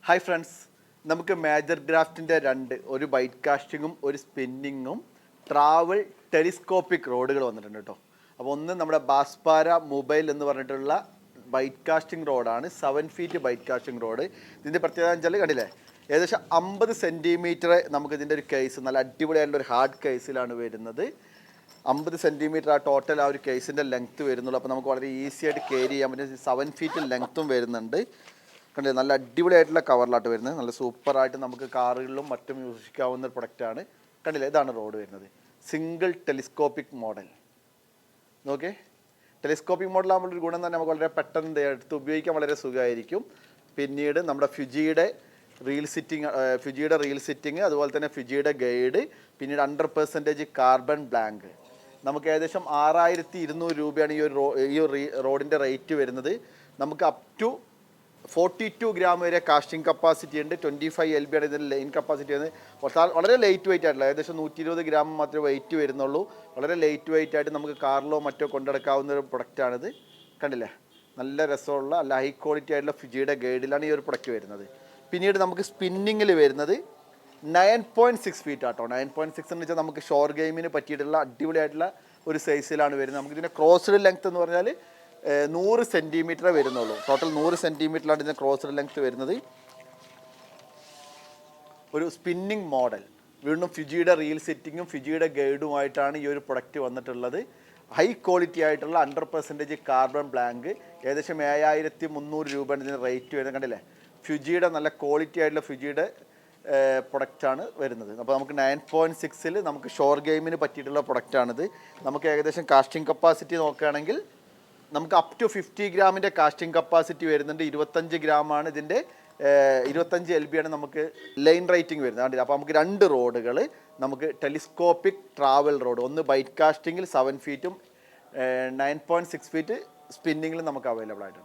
Hi friends, നമുക്ക് major ഗ്രാഫ്റ്റിൻ്റെ ഒരു byte കാസ്റ്റിങ്ങും ഒരു സ്പിന്നിങ്ങും ട്രാവൽ ടെലിസ്കോപ്പിക് റോഡുകൾ വന്നിട്ടുണ്ട് കേട്ടോ. അപ്പോൾ ഒന്ന് നമ്മുടെ ബാസ്പാര മൊബൈൽ എന്ന് പറഞ്ഞിട്ടുള്ള ബൈറ്റ് കാസ്റ്റിംഗ് റോഡാണ്. 7 ഫീറ്റ് ബൈറ്റ് കാസ്റ്റിംഗ് റോഡ്. ഇതിൻ്റെ പ്രത്യേകത വെച്ചാൽ കണ്ടില്ലേ, ഏകദേശം 50 സെൻറ്റിമീറ്റർ നമുക്കിതിൻ്റെ ഒരു കേസ്, നല്ല അടിപൊളിയായിട്ടുള്ള ഒരു ഹാർഡ് കേസിലാണ് വരുന്നത്. 50 സെൻറ്റിമീറ്റർ ടോട്ടൽ ഒരു കേസിൻ്റെ ലെങ്ത്ത് വരുന്നുള്ളൂ. അപ്പോൾ നമുക്ക് വളരെ ഈസി ആയിട്ട് ക്യാരി ചെയ്യാൻ പറ്റും. 7 ഫീറ്റ് ലെങ്ത്തും വരുന്നുണ്ട്. കണ്ടില്ലേ, നല്ല അടിപൊളിയായിട്ടുള്ള കവറിലാട്ട് വരുന്നത്. നല്ല സൂപ്പറായിട്ട് നമുക്ക് കാറുകളിലും മറ്റും യൂസിക്കാവുന്ന ഒരു പ്രൊഡക്റ്റാണ്. കണ്ടില്ലേ, ഇതാണ് റോഡ് വരുന്നത്. Single telescopic model. Okay, telescopic മോഡലാകുമ്പോൾ ഒരു ഗുണം തന്നെ നമുക്ക് വളരെ പെട്ടെന്ന് എടുത്ത് ഉപയോഗിക്കാൻ വളരെ സുഖമായിരിക്കും. പിന്നീട് നമ്മുടെ ഫിജിയുടെ റീൽ സിറ്റിങ്, അതുപോലെ തന്നെ ഫിജിയുടെ ഗൈഡ്, പിന്നീട് 100% കാർബൺ ബ്ലാങ്ക്. നമുക്ക് ഏകദേശം 6200 രൂപയാണ് ഈ റോഡിൻ്റെ റേറ്റ് വരുന്നത്. നമുക്ക് അപ് ടു 42 ഗ്രാം വരെ കാസ്റ്റിംഗ് കപ്പാസിറ്റി ഉണ്ട്. 25 LB ആണ് ഇതിൻ്റെ ലൈൻ കപ്പാസിറ്റി വരുന്നത്. വളരെ ലൈറ്റ് വെയിറ്റ് ആയിട്ടുള്ള, ഏകദേശം 120 ഗ്രാം മാത്രമേ വെയിറ്റ് വരുന്നുള്ളൂ. വളരെ ലൈറ്റ് വെയിറ്റ് ആയിട്ട് നമുക്ക് കാറിലോ മറ്റോ കൊണ്ടെടുക്കാവുന്ന ഒരു പ്രൊഡക്റ്റാണിത്. കണ്ടില്ലേ, നല്ല രസമുള്ള നല്ല ഹൈ ക്വാളിറ്റി ആയിട്ടുള്ള ഫിജിയുടെ ഗൈഡിലാണ് ഈ ഒരു പ്രൊഡക്റ്റ് വരുന്നത്. പിന്നീട് നമുക്ക് സ്പിന്നിങ്ങിൽ വരുന്നത് 9.6 ഫീറ്റ് ആട്ടോ. 9.6 എന്ന് വെച്ചാൽ നമുക്ക് ഷോർ ഗെയിമിന് പറ്റിയിട്ടുള്ള അടിപൊളിയായിട്ടുള്ള ഒരു സൈസിലാണ് വരുന്നത്. നമുക്കിതിൻ്റെ ക്രോസ്ഡ് ലെങ്ത് എന്ന് പറഞ്ഞാൽ 100 സെൻറ്റിമീറ്റർ വരുന്നുള്ളൂ. ടോട്ടൽ 100 സെൻറ്റിമീറ്ററിലാണ് ഇതിൻ്റെ ക്രോസ്ഡ് ലെങ്ത് വരുന്നത്. ഒരു സ്പിന്നിങ് മോഡൽ, വീണ്ടും ഫിജിയുടെ റീൽ സെറ്റിങ്ങും ഫിജിയുടെ ഗൈഡുമായിട്ടാണ് ഈ ഒരു പ്രൊഡക്റ്റ് വന്നിട്ടുള്ളത്. ഹൈ ക്വാളിറ്റി ആയിട്ടുള്ള 100% കാർബൺ ബ്ലാങ്ക്. ഏകദേശം 7300 രൂപയാണ് ഇതിന് റേറ്റ് വരുന്നത്. കണ്ടില്ലേ, ഫിജിയുടെ നല്ല ക്വാളിറ്റി ആയിട്ടുള്ള ഫിജിയുടെ പ്രൊഡക്റ്റാണ് വരുന്നത്. അപ്പോൾ നമുക്ക് 9.6 നമുക്ക് ഷോർ ഗെയിമിന് പറ്റിയിട്ടുള്ള പ്രൊഡക്റ്റാണിത്. നമുക്ക് ഏകദേശം കാസ്റ്റിംഗ് കപ്പാസിറ്റി നോക്കുകയാണെങ്കിൽ നമുക്ക് അപ് ടു 50 ഗ്രാമിൻ്റെ കാസ്റ്റിംഗ് കപ്പാസിറ്റി വരുന്നുണ്ട്. 25 ഗ്രാമാണ് ഇതിൻ്റെ 25 LB ആണ് നമുക്ക് ലൈൻ റേറ്റിംഗ് വരുന്നത്. അപ്പോൾ നമുക്ക് 2 റോഡുകൾ, നമുക്ക് ടെലിസ്കോപ്പിക് ട്രാവൽ റോഡ്, ഒന്ന് ബൈറ്റ് കാസ്റ്റിങ്ങിൽ 7 ഫീറ്റും 9.6 ഫീറ്റ് സ്പിന്നിങ്ങിലും നമുക്ക് അവൈലബിൾ ആയിട്ടുണ്ട്.